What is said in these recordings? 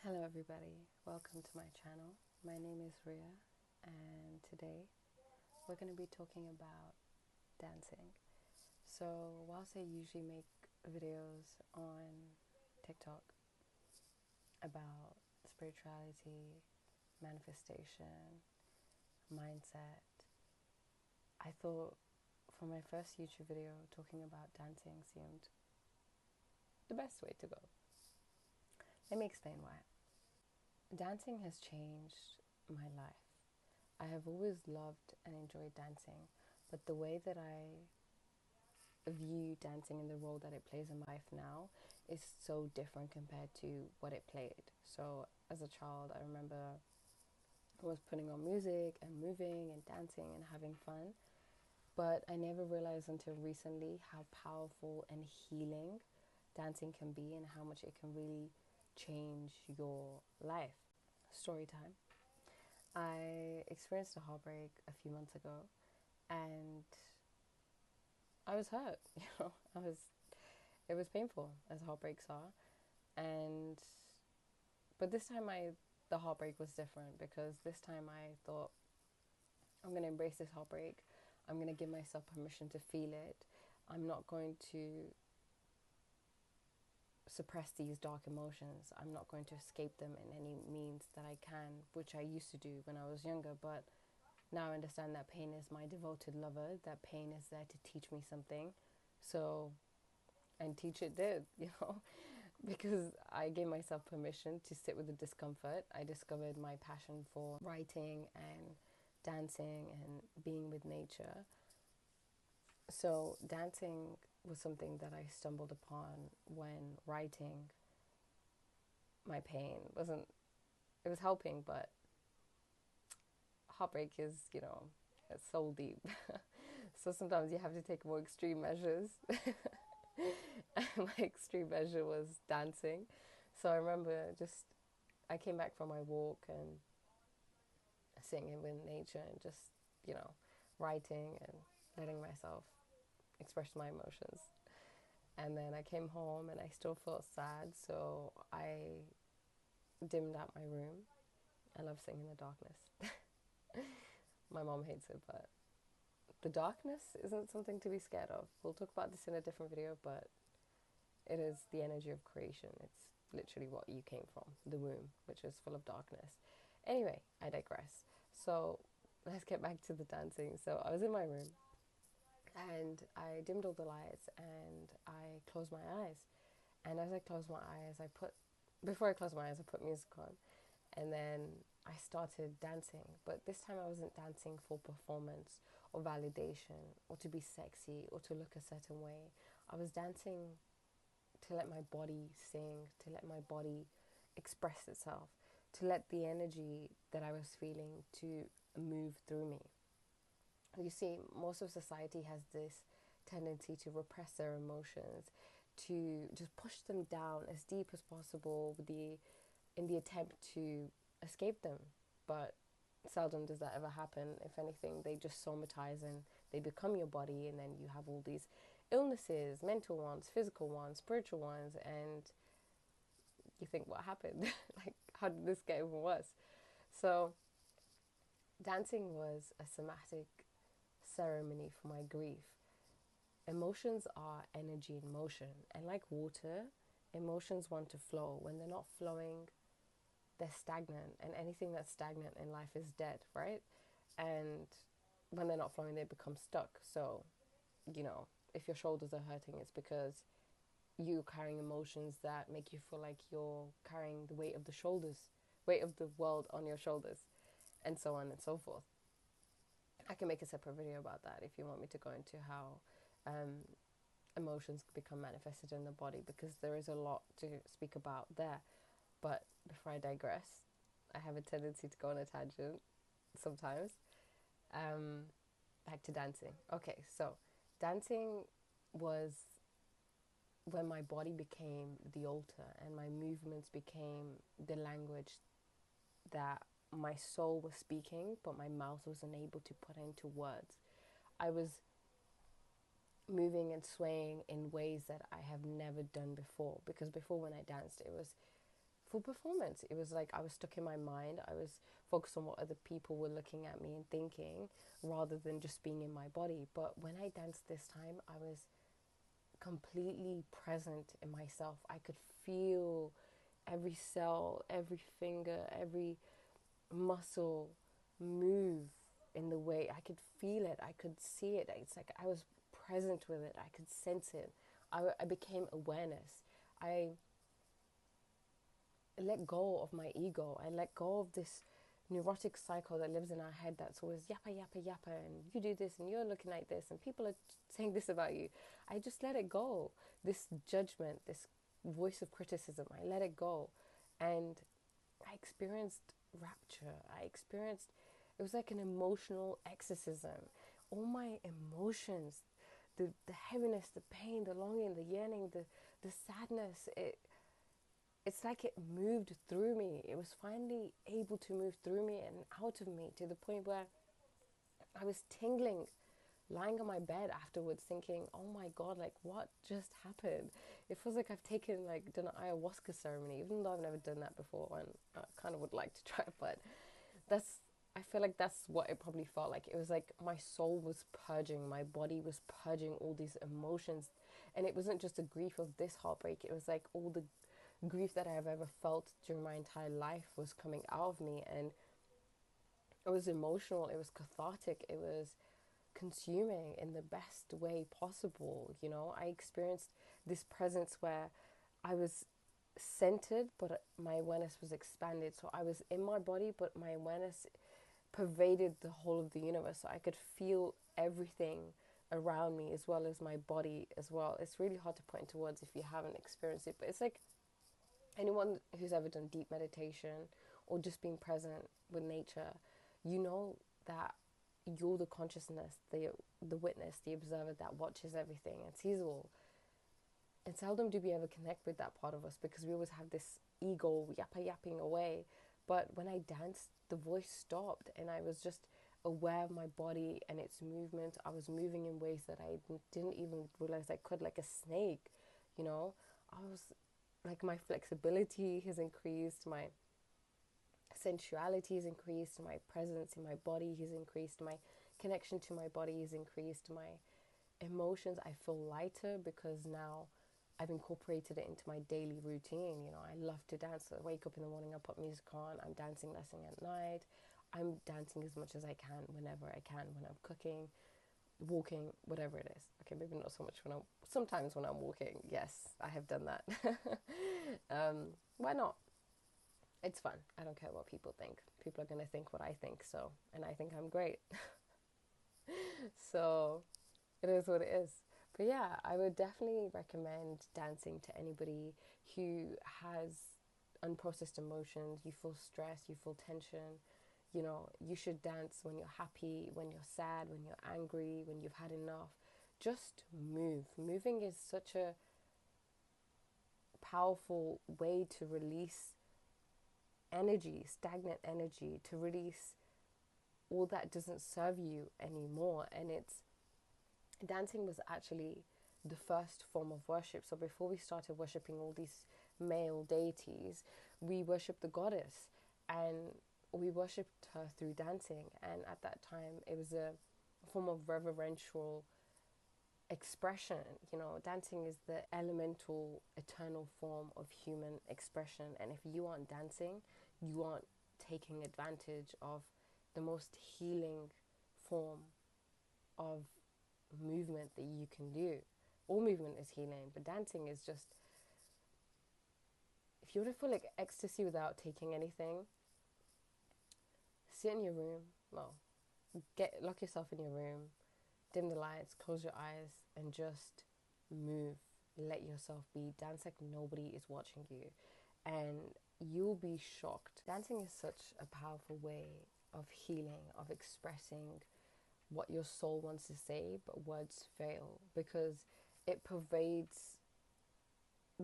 Hello everybody, welcome to my channel. My name is Ria and today we're going to be talking about dancing. So whilst I usually make videos on TikTok about spirituality, manifestation, mindset, I thought for my first YouTube video talking about dancing seemed the best way to go. Let me explain why. Dancing has changed my life. I have always loved and enjoyed dancing, but the way that I view dancing and the role that it plays in my life now is so different compared to what it played. So as a child, I remember I was putting on music and moving and dancing and having fun, but I never realized until recently how powerful and healing dancing can be and how much it can really change your life. Story time. I experienced a heartbreak a few months ago and I was hurt, it was painful as heartbreaks are. And but this time the heartbreak was different because this time I thought I'm going to embrace this heartbreak. I'm going to give myself permission to feel it. I'm not going to suppress these dark emotions. I'm not going to escape them in any means that I can, which I used to do when I was younger, but now I understand that pain is my devoted lover, that pain is there to teach me something. So, and teach it did, because I gave myself permission to sit with the discomfort. I discovered my passion for writing and dancing and being with nature. So, dancing was something that I stumbled upon when writing my pain. It was helping, but heartbreak is, it's soul deep. So sometimes you have to take more extreme measures. And my extreme measure was dancing. So I remember I came back from my walk and singing with nature and just, writing and letting myself express my emotions. And then I came home and I still felt sad, so I dimmed out my room. I love singing in the darkness. My mom hates it, but the darkness isn't something to be scared of. We'll talk about this in a different video, but it is the energy of creation. It's literally what you came from, the womb, which is full of darkness. Anyway, I digress. So let's get back to the dancing. So I was in my room and I dimmed all the lights and I closed my eyes. And as I closed my eyes, before I closed my eyes, I put music on. And then I started dancing, but this time I wasn't dancing for performance or validation or to be sexy or to look a certain way. I was dancing to let my body sing, to let my body express itself, to let the energy that I was feeling to move through me. You see, most of society has this tendency to repress their emotions, to just push them down as deep as possible in the attempt to escape them. But seldom does that ever happen. If anything, they just somatize and they become your body, and then you have all these illnesses, mental ones, physical ones, spiritual ones, and you think, what happened? Like, how did this get even worse? So dancing was a somatic ceremony for my grief. Emotions are energy in motion, and like water, emotions want to flow. When they're not flowing, they're stagnant, and anything that's stagnant in life is dead, right? And when they're not flowing, they become stuck. So, if your shoulders are hurting, it's because you're carrying emotions that make you feel like you're carrying the weight of the world on your shoulders, and so on and so forth. I can make a separate video about that if you want me to go into how emotions become manifested in the body, because there is a lot to speak about there. But before I digress, I have a tendency to go on a tangent sometimes. Back to dancing. Okay, so dancing was when my body became the altar and my movements became the language that my soul was speaking, but my mouth was unable to put into words. I was moving and swaying in ways that I have never done before, because before when I danced, it was for performance. It was like I was stuck in my mind. I was focused on what other people were looking at me and thinking rather than just being in my body. But when I danced this time, I was completely present in myself. I could feel every cell, every finger, every muscle move in the way. I could feel it. I could see it. It's like I was present with it. I could sense it. I became awareness. I let go of my ego. I let go of this neurotic cycle that lives in our head that's always yappa, yappa, yappa, and you do this and you're looking like this and people are saying this about you. I just let it go. This judgment, this voice of criticism, I let it go. And I experienced rapture. It was like an emotional exorcism. All my emotions, the heaviness, the pain, the longing, the yearning, the sadness, it's like it moved through me. It was finally able to move through me and out of me to the point where I was tingling, lying on my bed afterwards thinking, oh my God, like what just happened? It feels like I've done an ayahuasca ceremony, even though I've never done that before and I kind of would like to try, but I feel like that's what it probably felt like. It was like my soul was purging, my body was purging all these emotions. And it wasn't just the grief of this heartbreak, it was like all the grief that I have ever felt during my entire life was coming out of me. And it was emotional, it was cathartic, it was consuming in the best way possible. You know, I experienced this presence where I was centered, but my awareness was expanded. So I was in my body, but my awareness pervaded the whole of the universe. So I could feel everything around me as well as my body as well. It's really hard to put into words if you haven't experienced it, but it's like anyone who's ever done deep meditation or just being present with nature, you know that you're the consciousness, the witness, the observer that watches everything and sees all. And seldom do we ever connect with that part of us because we always have this ego yapping away. But when I danced, the voice stopped and I was just aware of my body and its movement. I was moving in ways that I didn't even realize I could, like a snake, you know. I was like, my flexibility has increased, my sensuality has increased, my presence in my body has increased, my connection to my body has increased, my emotions, I feel lighter because now I've incorporated it into my daily routine. You know, I love to dance. I wake up in the morning, I put music on, I'm dancing less at night. I'm dancing as much as I can whenever I can, when I'm cooking, walking, whatever it is. Okay, maybe not so much sometimes when I'm walking. Yes, I have done that. Why not? It's fun. I don't care what people think. People are going to think what I think, so, and I think I'm great. So it is what it is. But yeah, I would definitely recommend dancing to anybody who has unprocessed emotions. You feel stress, you feel tension. You know, you should dance when you're happy, when you're sad, when you're angry, when you've had enough. Just move. Moving is such a powerful way to release energy, stagnant energy, to release all that doesn't serve you anymore. And dancing was actually the first form of worship. So before we started worshipping all these male deities, we worshipped the goddess and we worshipped her through dancing. And at that time, it was a form of reverential expression. You know, dancing is the elemental, eternal form of human expression. And if you aren't dancing, you aren't taking advantage of the most healing form of movement that you can do. All movement is healing, but dancing is just, if you want to feel like ecstasy without taking anything, sit in your room. Well, lock yourself in your room, dim the lights, close your eyes, and just move. Let yourself be. Dance like nobody is watching you, and you'll be shocked. Dancing is such a powerful way of healing, of expressing what your soul wants to say, but words fail because it pervades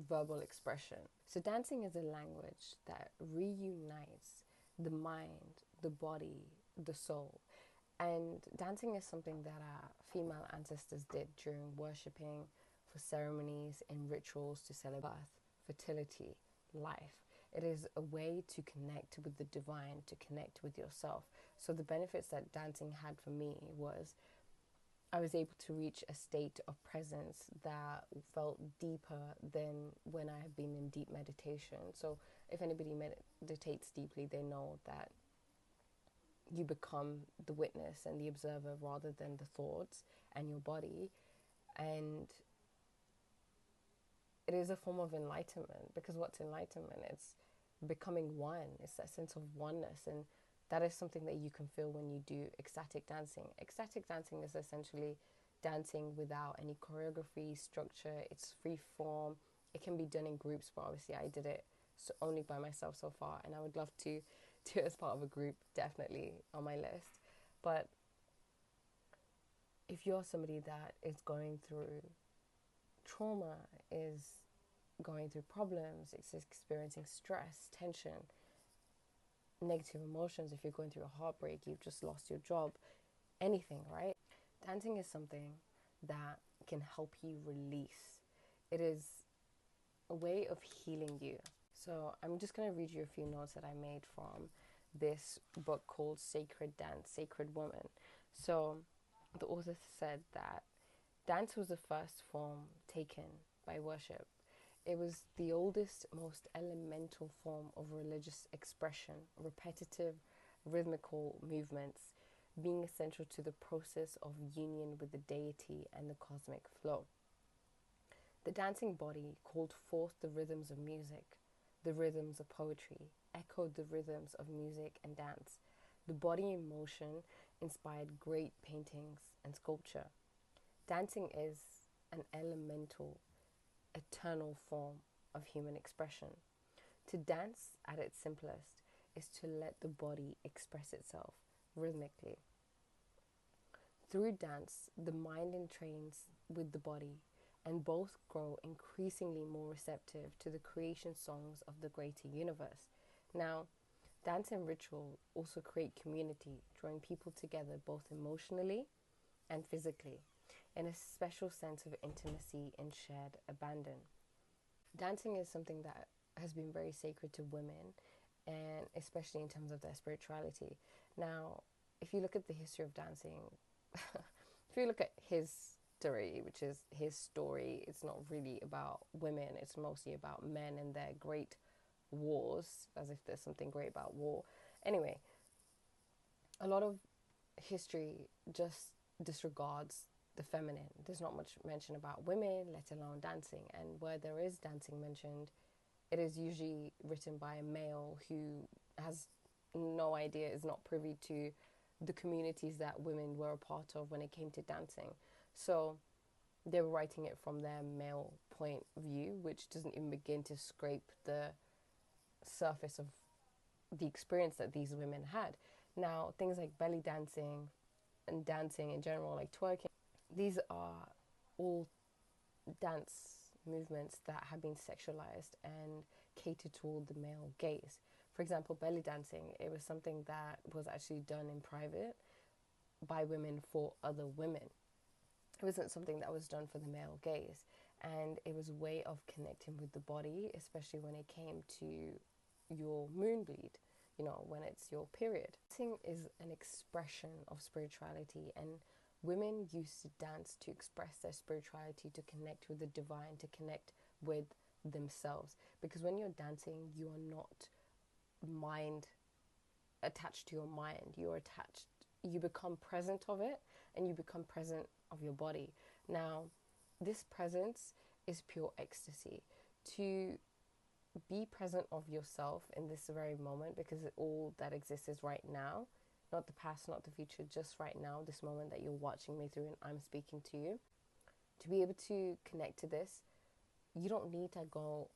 verbal expression. So dancing is a language that reunites the mind, the body, the soul. And dancing is something that our female ancestors did during worshipping, for ceremonies and rituals to celebrate birth, fertility, life. It is a way to connect with the divine, to connect with yourself. So the benefits that dancing had for me was I was able to reach a state of presence that felt deeper than when I have been in deep meditation. So if anybody meditates deeply, they know that you become the witness and the observer rather than the thoughts and your body. And it is a form of enlightenment, because what's enlightenment? It's becoming one. It's that sense of oneness, and that is something that you can feel when you do ecstatic dancing. Ecstatic dancing is essentially dancing without any choreography, structure. It's free form. It can be done in groups, but obviously I did it only by myself so far, and I would love to do it as part of a group, definitely on my list. But if you're somebody that is going through trauma, is going through problems, it's experiencing stress, tension, negative emotions, if you're going through a heartbreak, you've just lost your job, anything, right? Dancing is something that can help you release. It is a way of healing you. So I'm just going to read you a few notes that I made from this book called Sacred Dance, Sacred Woman. So the author said that dance was the first form taken by worship. It was the oldest, most elemental form of religious expression, repetitive, rhythmical movements being essential to the process of union with the deity and the cosmic flow. The dancing body called forth the rhythms of music, the rhythms of poetry, echoed the rhythms of music and dance. The body in motion inspired great paintings and sculpture. Dancing is an elemental, eternal form of human expression. To dance at its simplest is to let the body express itself rhythmically. Through dance, the mind entrains with the body, and both grow increasingly more receptive to the creation songs of the greater universe. Now, dance and ritual also create community, drawing people together both emotionally and physically, in a special sense of intimacy and shared abandon. Dancing is something that has been very sacred to women, and especially in terms of their spirituality. Now, if you look at the history of dancing, if you look at history, which is his story, it's not really about women, it's mostly about men and their great wars, as if there's something great about war. Anyway, a lot of history just disregards the feminine. There's not much mention about women, let alone dancing. And where there is dancing mentioned, it is usually written by a male who has no idea, is not privy to the communities that women were a part of when it came to dancing. So they were writing it from their male point of view, which doesn't even begin to scrape the surface of the experience that these women had. Now, things like belly dancing and dancing in general, like twerking, these are all dance movements that have been sexualized and catered toward the male gaze. For example, belly dancing, it was something that was actually done in private by women for other women. It wasn't something that was done for the male gaze. And it was a way of connecting with the body, especially when it came to your moon bleed, when it's your period. Dancing is an expression of spirituality, and women used to dance to express their spirituality, to connect with the divine, to connect with themselves. Because when you're dancing, you are not attached to your mind. You become present of it, and you become present of your body. Now, this presence is pure ecstasy. To be present of yourself in this very moment, because all that exists is right now, not the past, not the future, just right now, this moment that you're watching me through and I'm speaking to you. To be able to connect to this, you don't need to go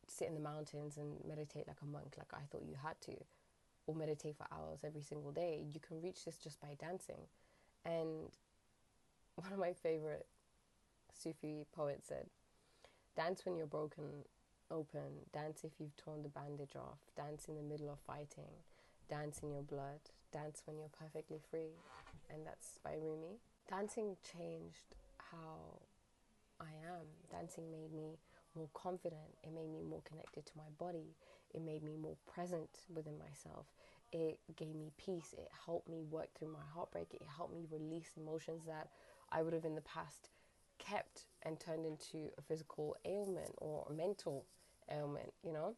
sit in the mountains and meditate like a monk, like I thought you had to, or meditate for hours every single day. You can reach this just by dancing. And one of my favorite Sufi poets said, dance when you're broken open, dance if you've torn the bandage off, dance in the middle of fighting, dance in your blood, dance when you're perfectly free. And that's by Rumi. Dancing changed how I am. Dancing made me more confident. It made me more connected to my body. It made me more present within myself. It gave me peace. It helped me work through my heartbreak. It helped me release emotions that I would have in the past kept and turned into a physical ailment or a mental ailment, you know?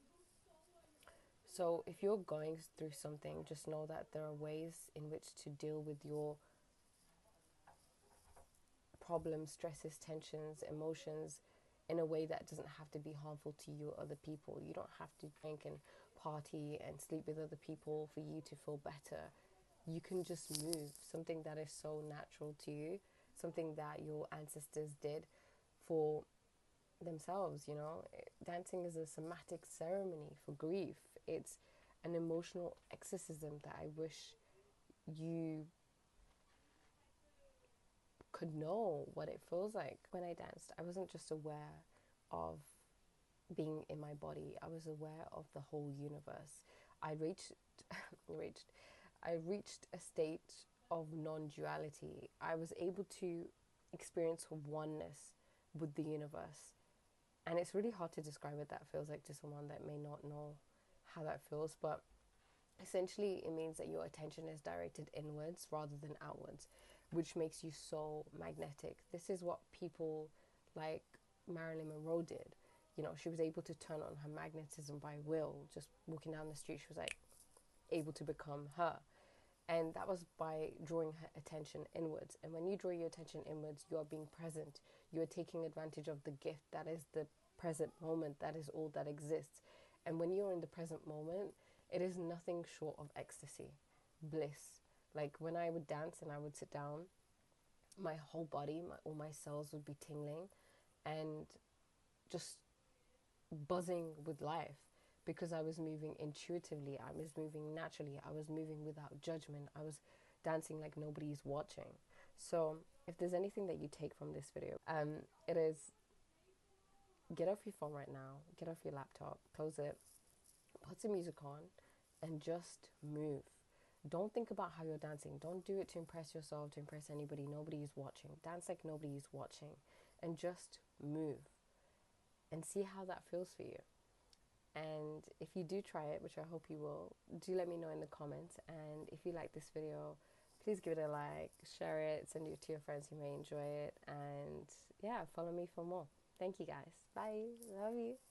So if you're going through something, just know that there are ways in which to deal with your problems, stresses, tensions, emotions in a way that doesn't have to be harmful to you or other people. You don't have to drink and party and sleep with other people for you to feel better. You can just move, something that is so natural to you, something that your ancestors did for themselves, you know. Dancing is a somatic ceremony for grief. It's an emotional exorcism that I wish you could know what it feels like. When I danced, I wasn't just aware of being in my body, I was aware of the whole universe. I reached reached I reached a state of non-duality. I was able to experience oneness with the universe. And it's really hard to describe what that feels like to someone that may not know how that feels, but essentially it means that your attention is directed inwards rather than outwards, which makes you so magnetic. This is what people like Marilyn Monroe did. You know, she was able to turn on her magnetism by will. Just walking down the street, she was like able to become her. And that was by drawing her attention inwards. And when you draw your attention inwards, you are being present. You are taking advantage of the gift that is the present moment. That is all that exists. And when you're in the present moment, it is nothing short of ecstasy, bliss. Like when I would dance and I would sit down, my whole body, all my cells would be tingling and just buzzing with life, because I was moving intuitively, I was moving naturally, I was moving without judgment, I was dancing like nobody's watching. So if there's anything that you take from this video, it is get off your phone right now, get off your laptop, close it, put some music on, and just move. Don't think about how you're dancing. Don't do it to impress yourself, to impress anybody. Nobody is watching. Dance like nobody is watching, and just move and see how that feels for you. And if you do try it, which I hope you will, do let me know in the comments. And if you like this video, please give it a like, share it, send it to your friends who may enjoy it. And yeah, follow me for more. Thank you guys. Bye. Love you.